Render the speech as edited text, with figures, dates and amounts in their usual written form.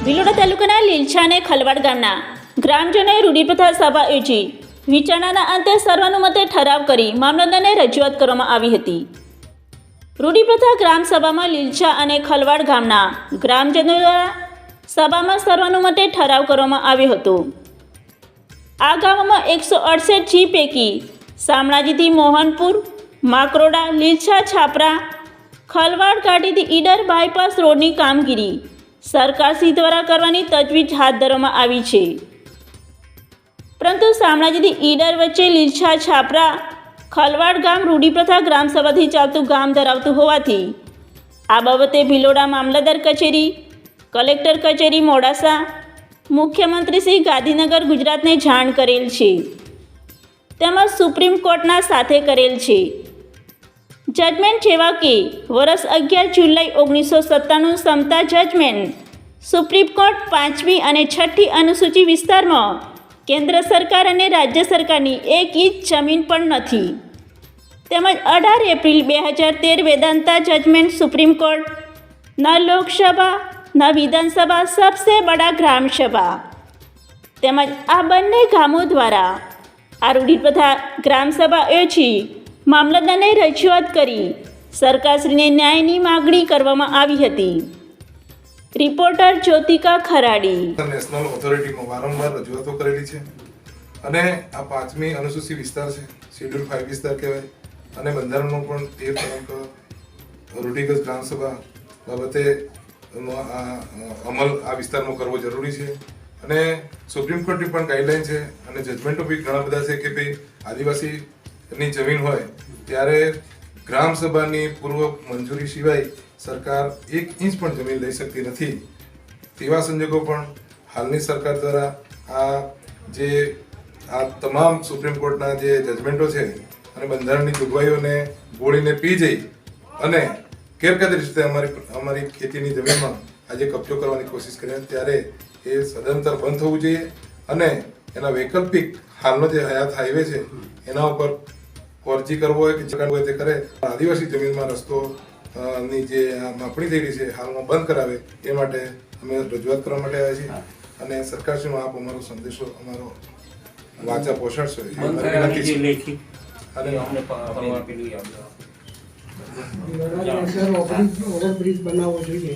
ભિલોડા તાલુકાના લીલછા અને ખલવાડ ગામના ગ્રામજનોએ રૂઢિપ્રથા સભા યોજી વિચારણાના અંતે સર્વાનુમતે ઠરાવ કરી મામલતદારને રજૂઆત કરવામાં આવી હતી. રૂઢિપ્રથા ગ્રામસભામાં લીલછા અને ખલવાડ ગામના ગ્રામજનો દ્વારા સભામાં સર્વાનુમતે ઠરાવ કરવામાં આવ્યો હતો. આ ગામમાં 168 જી પૈકી શામળાજીથી મોહનપુર, માકરોડા, લીલછા, છાપરા, ખલવાડ ઘાટીથી ઈડર બાયપાસ રોડની કામગીરી સરકારશ્રી દ્વારા કરવાની તજવીજ હાથ ધરવામાં આવી છે. પરંતુ શામળાજીથી ઈડર વચ્ચે લીલછા, છાપરા, ખલવાડ ગામ રૂઢિપ્રથા ગ્રામસભાથી ચાલતું ગામ ધરાવતું હોવાથી આ બાબતે ભિલોડા મામલતદાર કચેરી, કલેક્ટર કચેરી મોડાસા, મુખ્યમંત્રી શ્રી ગાંધીનગર ગુજરાતને જાણ કરેલ છે તેમજ સુપ્રીમ કોર્ટના સાથે કરેલ છે. જજમેન્ટ જેવા કે વર્ષ 11 જુલાઈ 1997 સમતા જજમેન્ટ, સુપ્રીમ કોર્ટ 5મી અને 6ઠ્ઠી અનુસૂચિ વિસ્તારમાં કેન્દ્ર સરકાર અને રાજ્ય સરકારની 1 ઇંચ જમીન પણ નથી. તેમજ 18 April 2013 Vedanta judgment, Supreme Court, ન લોકસભા ન વિધાનસભા સબસે બડા ગ્રામ સભા. તેમજ આ બંને ગામો દ્વારા આ રૂઢિપ્રથા ગ્રામસભા યોજી મામલતદારને રજૂઆત કરી સરકારશ્રીને ન્યાયની માગણી કરવામાં આવી હતી. રિપોર્ટર જ્યોતિકા ખરાડી. નેશનલ ઓથોરિટીમાં વારંવાર રજૂઆતો કરેલી છે અને આ 5મી અનુસૂચિ વિસ્તાર છે, શેડ્યુલ 5 વિસ્તાર કહેવાય અને બંધારણનો પણ 13 રૂઢિગત ગ્રામસભા બાબતે અમલ આ વિસ્તારમાં કરવો જરૂરી છે. અને સુપ્રીમ કોર્ટની પણ ગાઈડલાઈન છે અને જજમેન્ટો બી ઘણા બધા છે કે ભાઈ આદિવાસીની જમીન હોય ત્યારે ગ્રામસભાની પૂર્વ મંજૂરી સિવાય સરકાર 1 ઇંચ પણ જમીન લઈ શકતી નથી. તેવા સંજોગો પણ હાલની સરકાર દ્વારા આ તમામ સુપ્રીમ કોર્ટના જે જજમેન્ટો છે અને બંધારણની જોગવાઈઓને બોળીને પી જઈ અને ગેરકાયદેસર રીતે અમારી ખેતીની જમીનમાં આજે કબજો કરવાની કોશિશ કરી ત્યારે એ સદંતર બંધ થવું જોઈએ અને એના વૈકલ્પિક હાલનો જે હયાત હાઈવે છે એના ઉપર ફોરજી કરવો હોય કે જગાડ હોય તે કરે. આદિવાસી જમીનમાં રસ્તો ની જે માપણી થઈ રહી છે હાલમાં બંધ કરાવે એ માટે અમે રજૂઆત કરવા માટે આવ્યા છીએ અને સરકારશ્રીનો આપ અમારો સંદેશો અમારો વાચા પહોંચાડશો અને ઓવરબ્રિજ બનાવવો જોઈએ.